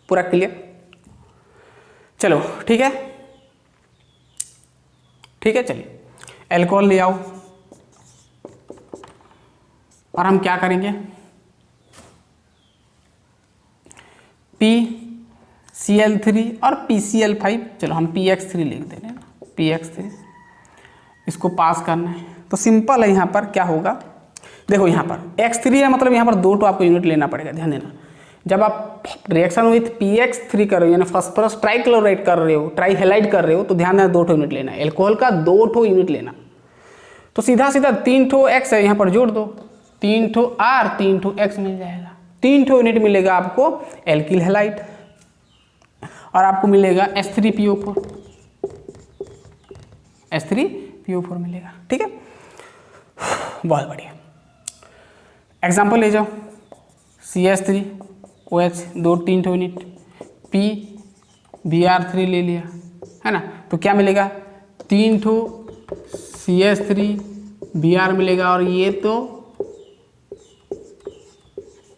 पूरा क्लियर, चलो ठीक है, ठीक है। चलिए एल्कोहल ले आओ और हम क्या करेंगे, PCl3 और PCl5, चलो हम PX3 लिख दे रहे हैं, PX3, इसको पास करना है। तो सिंपल है, यहाँ पर क्या होगा, देखो यहाँ पर X3 है, मतलब यहाँ पर दो तो आपको यूनिट लेना पड़ेगा, ध्यान देना। जब आप रिएक्शन विथ PX3 कर रहे हो, यानी फॉस्फोरस ट्राइक्लोराइड कर रहे हो, ट्राई हैलाइड कर रहे हो, तो ध्यान देना दो ठो यूनिट लेना है, एल्कोहल का दो ठो यूनिट लेना। तो सीधा सीधा 3 ठो X है, यहाँ पर जोड़ दो, 3 ठो R, 3 ठो X मिल जाएगा, 3 ठो यूनिट मिलेगा आपको एल्किल हैलाइड, और आपको मिलेगा H3PO4, H3PO4 मिलेगा, ठीक है। बहुत बढ़िया, एग्जाम्पल ले जाओ, CH3 OH, 2-3 ठो यूनिट, PBr3 ले लिया, है ना। तो क्या मिलेगा, 3 ठो CH3Br मिलेगा, और ये तो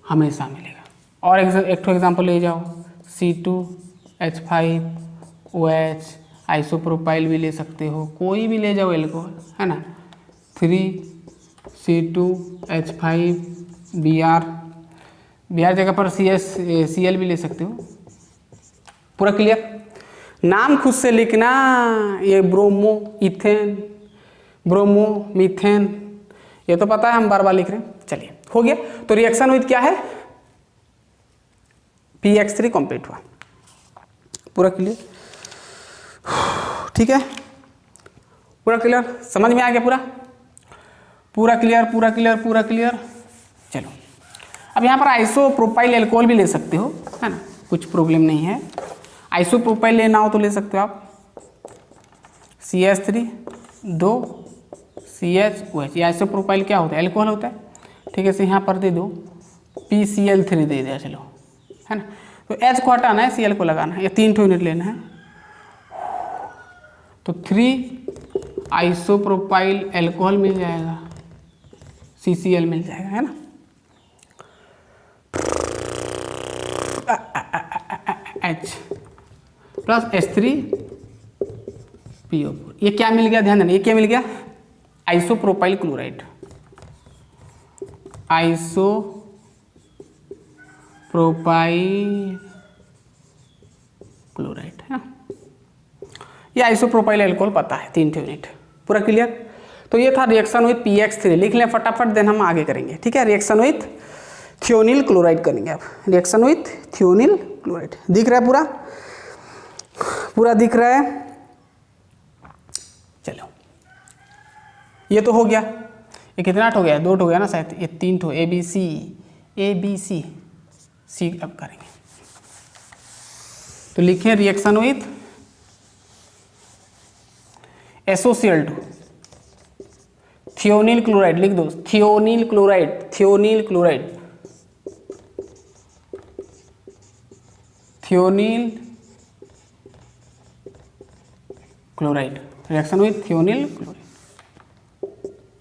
हमेशा मिलेगा। और एक ठो एग्जाम्पल ले जाओ, C2H5OH, आइसोप्रोपाइल भी ले सकते हो, कोई भी ले जाओ एल्कोहल, है ना, 3C2H5Br, Br जगह पर Cl भी ले सकते हो, पूरा क्लियर। नाम खुद से लिखना, ये ब्रोमो इथेन, ब्रोमो मीथेन, ये तो पता है, हम बार बार लिख रहे हैं। चलिए हो गया। तो रिएक्शन विथ क्या है, PX3 कंप्लीट हुआ, पूरा क्लियर, ठीक है, पूरा क्लियर, समझ में आ गया, पूरा क्लियर, पूरा क्लियर, पूरा क्लियर। चलो अब यहाँ पर आइसोप्रोपाइल एल्कोहल भी ले सकते हो, है ना, कुछ प्रॉब्लम नहीं है। आइसोप्रोपाइल लेना हो तो ले सकते हो आप, CH3 2 CH OH, ये आइसोप्रोपाइल क्या होता है, एल्कोहल होता है, ठीक है। से यहाँ पर दे दो PCl3 दे दिया, चलो, है ना। तो H को हटाना है, Cl को लगाना है, ये 3 ठो यूनिट लेना है, तो 3 आइसोप्रोपाइल एल्कोहल मिल जाएगा, CCl मिल जाएगा, है ना। H प्लस H3PO4, ये क्या मिल गया, ध्यान देना, ये क्या मिल गया, आइसोप्रोपाइल क्लोराइड, आइसोप्रोपाइल क्लोराइड, है ना। ये आइसोप्रोपाइल अल्कोहल पता है 3 यूनिट। पूरा क्लियर। तो ये था रिएक्शन विथ PX3, लिख लें फटाफट, देन हम आगे करेंगे। ठीक है, रिएक्शन विथ थियोनिल क्लोराइड करेंगे अब। रिएक्शन विथ थियोनिल क्लोराइड दिख रहा है पूरा, पूरा दिख रहा है। चलो ये तो हो गया। ये कितना हो गया? 2 हो गया ना शायद, ये 3 ठो ABC C अब करेंगे। तो लिखें reaction with SOCl2 thionyl chloride, लिख दो thionyl chloride, thionyl chloride, thionyl chloride, reaction with thionyl chloride.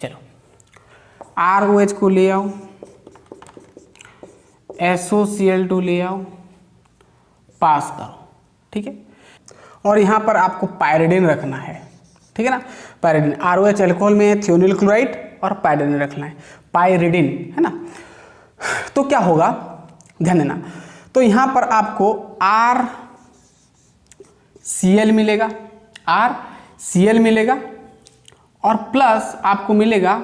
चलो ROH को ले आओ, SOCl2 ले आओ, पास करो। ठीक है, और यहाँ पर आपको पायरिडिन रखना है। ठीक है ना, पायरिडिन ROH अल्कोहल में थियोनिल क्लोराइड और पायरिडिन रखना है, पायरिडिन है ना। तो क्या होगा, ध्यान देना। तो यहाँ पर आपको RCl मिलेगा, RCl मिलेगा और प्लस आपको मिलेगा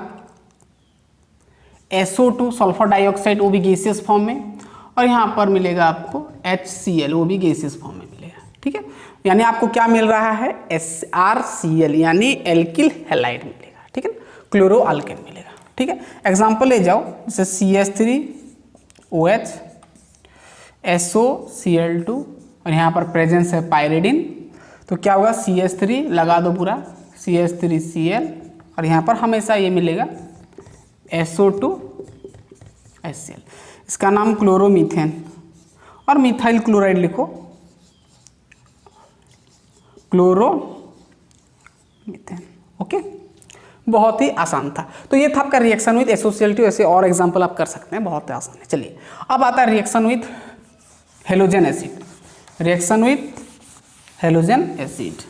SO2 सल्फर डाइऑक्साइड, वो भी गैसियस फॉर्म में, और यहाँ पर मिलेगा आपको HCl, वो भी गैसियस फॉर्म में मिलेगा। ठीक है, यानी आपको क्या मिल रहा है? RCl यानी एल्किल हैलाइड मिलेगा। ठीक है, क्लोरो अल्केन मिलेगा। ठीक है, एग्जाम्पल ले जाओ, जैसे CH3OH, SOCl2 और यहाँ पर प्रेजेंस है पायरिडिन, तो क्या होगा? CH3 लगा दो पूरा, CH3Cl और यहाँ पर हमेशा ये मिलेगा SO2HCl। इसका नाम क्लोरोमीथेन, और मिथाइल क्लोराइड लिखो, क्लोरोमीथेन। ओके, बहुत ही आसान था। तो ये था आपका रिएक्शन विथ SOCl2। ऐसे और एग्जांपल आप कर सकते हैं, बहुत ही आसान है। चलिए अब आता है reaction with halogen acid. Reaction with halogen acid,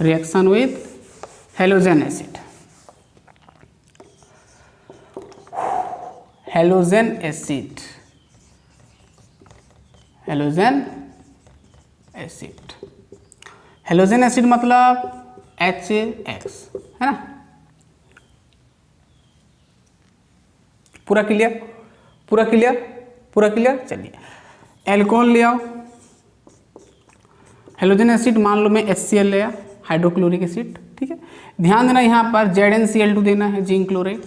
reaction with halogen acid, halogen acid, halogen acid, halogen acid मतलब HX है ना। पूरा क्लियर, पूरा क्लियर, पूरा क्लियर। चलिए एल्कोहल ले आओ, हेलोजन एसिड मान लो मैं HCl ले आया, हाइड्रोक्लोरिक एसिड। ठीक है, ध्यान देना यहाँ पर ZnCl2 देना है, जिंक क्लोराइड।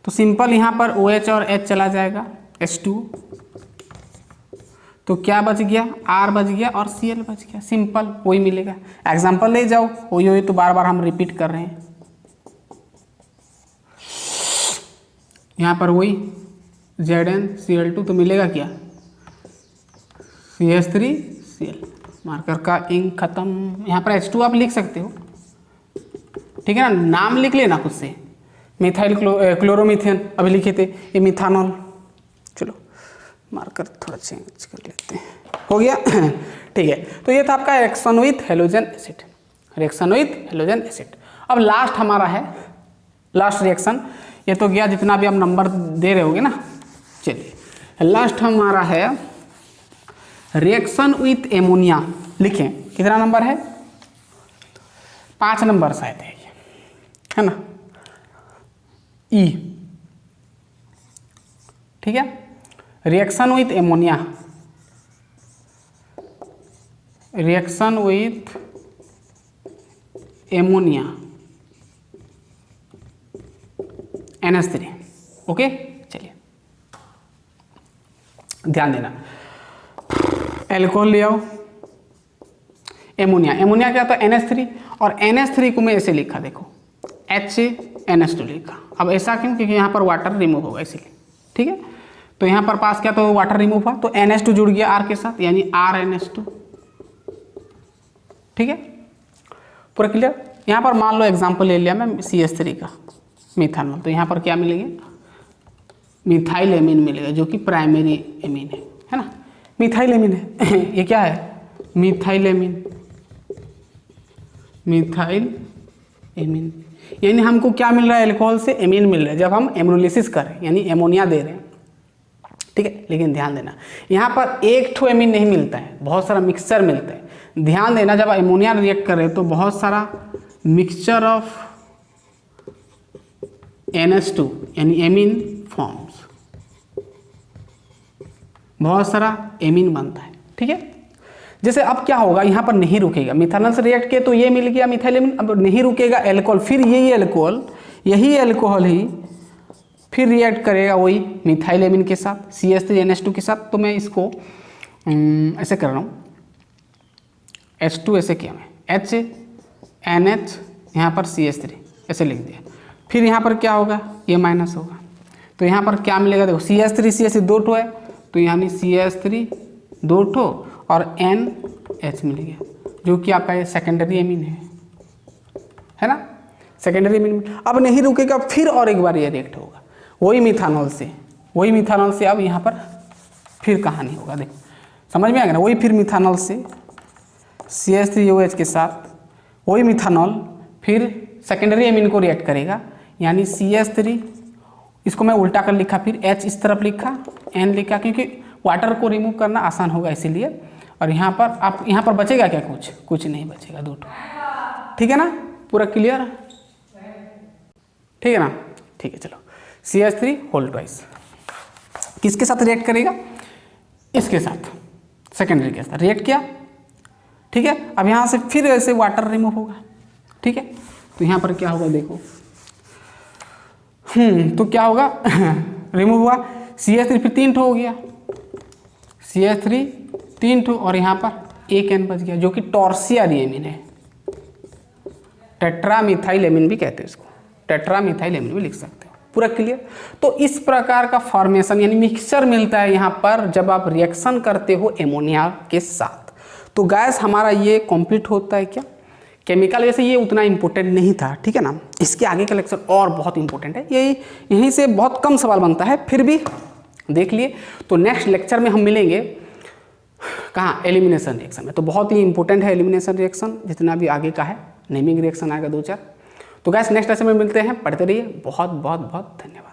तो सिंपल यहाँ पर OH और H चला जाएगा, H2, तो क्या बच गया? R बच गया और Cl बच गया। सिंपल वही मिलेगा। एग्जाम्पल ले जाओ, वही तो बार बार हम रिपीट कर रहे हैं। यहाँ पर वही ZnCl2 तो मिलेगा क्या? CH3Cl। मार्कर का इंक खत्म। यहाँ पर H2 आप लिख सकते हो, ठीक है ना, नाम लिख लेना खुद से। मिथाइल क्लोरोमीथेन अभी लिखे थे, ये मिथानॉल। चलो मार्कर थोड़ा चेंज कर लेते हैं, हो गया। ठीक है, तो ये था आपका reaction with halogen acid, reaction with halogen acid. अब लास्ट हमारा है, लास्ट रिएक्शन। ये तो गया जितना भी आप नंबर दे रहे होगे ना। चलिए लास्ट हमारा है रिएक्शन विथ एमोनिया। लिखें कितना नंबर है? 5 नंबर शायद है ना, ई। ठीक है, reaction with ammonia, reaction with ammonia NH3। Okay, चलिए ध्यान देना। एल्कोहल ले आओ, एमोनिया, एमोनिया क्या था? NH3, और NH3 को मैं ऐसे लिखा, देखो HNH2 लिखा। अब ऐसा क्यों? क्योंकि यहाँ पर वाटर रिमूव होगा इसीलिए। ठीक है, तो यहाँ पर पास क्या, तो वाटर रिमूव हुआ, तो NH2 जुड़ गया R के साथ, यानी RNH2। ठीक है, पूरा क्लियर। यहाँ पर मान लो एग्जांपल ले लिया मैं CH3 का, मिथानॉल, तो यहाँ पर क्या मिलेगा? मिथाइल एमीन मिलेगा, जो कि प्राइमरी एमीन है ना, मिथाइल एमीन है। ये क्या है? Methyl amine, methyl amine. यानी हमको क्या मिल रहा है? अल्कोहल से एमीन मिल रहा है जब हम एमोलिसिस कर रहे हैं, यानी एमोनिया दे रहे हैं। ठीक है, लेकिन ध्यान देना यहाँ पर एक ठो एमीन नहीं मिलता है, बहुत सारा मिक्सचर मिलता है। ध्यान देना, जब अमोनिया रिएक्ट करे तो बहुत सारा मिक्सचर ऑफ NH2 यानी एमीन फॉर्म्स, बहुत सारा एमीन बनता है, ठीक है। जैसे अब क्या होगा, यहाँ पर नहीं रुकेगा, मिथानॉल से रिएक्ट किए तो ये मिल गया मिथाइल एमीन, अब नहीं रुकेगा एल्कोहल, फिर यही एल्कोहल, यही एल्कोहल ही फिर रिएक्ट करेगा वही मिथाइल एमीन के साथ CH3NH2 के साथ। तो मैं इसको ऐसे कर रहा हूँ, H2 ऐसे किया मैं, HNH यहाँ पर CH3 ऐसे लिख दिया, फिर यहाँ पर क्या होगा, ये माइनस होगा, तो यहाँ पर क्या मिलेगा, देखो CH3 दो ठो है, तो यानी CH3 दो ठो और NH मिल गया, जो कि आपका ये सेकेंडरी एमीन है ना, सेकेंडरी एमीन। अब नहीं रुकेगा, फिर और एक बार ये रिएक्ट होगा वही मिथानॉल से, अब यहाँ पर फिर कहानी होगा, देखो समझ में आ गया ना, वही फिर मिथानॉल से CH3OH के साथ वही मिथानॉल फिर सेकेंडरी एमीन को रिएक्ट करेगा, यानी CH3, इसको मैं उल्टा कर लिखा, फिर H इस तरफ लिखा, N लिखा, क्योंकि वाटर को रिमूव करना आसान होगा इसीलिए। और यहाँ पर आप, यहाँ पर बचेगा क्या, कुछ नहीं बचेगा, दो ठो, ठीक है ना, पूरा क्लियर, ठीक है ना, ठीक है। चलो CH3 होल ट्वाइस किसके साथ रिएक्ट करेगा, इसके साथ, सेकेंडरी के साथ रिएक्ट किया, ठीक है। अब यहाँ से फिर ऐसे वाटर रिमूव होगा, ठीक है। तो यहाँ पर क्या होगा, देखो तो क्या होगा रिमूव हुआ, CH3 फिर 3 ठो हो गया, CH3 3 ठो, और यहाँ पर एक N बच गया, जो कि टॉर्सियरी एमीन है, टेट्रामिथाइल एमीन भी कहते हैं इसको, टेट्रामिथाइल एमीन भी लिख सकते हो, पूरा क्लियर। तो इस प्रकार का फॉर्मेशन यानी मिक्सचर मिलता है यहाँ पर जब आप रिएक्शन करते हो एमोनिया के साथ। तो गैस हमारा ये कंप्लीट होता है क्या, केमिकल। वैसे ये उतना इम्पोर्टेंट नहीं था, ठीक है ना, इसके आगे का लेक्चर और बहुत इंपॉर्टेंट है, यहीं से बहुत कम सवाल बनता है, फिर भी देख लिए। तो नेक्स्ट लेक्चर में हम मिलेंगे कहाँ, एलिमिनेशन रिएक्शन में। तो बहुत ही इंपॉर्टेंट है एलिमिनेशन रिएक्शन, जितना भी आगे का है, नेमिंग रिएक्शन आएगा 2-4। तो गैस नेक्स्ट लेक्चर में मिलते हैं, पढ़ते रहिए, बहुत बहुत बहुत धन्यवाद।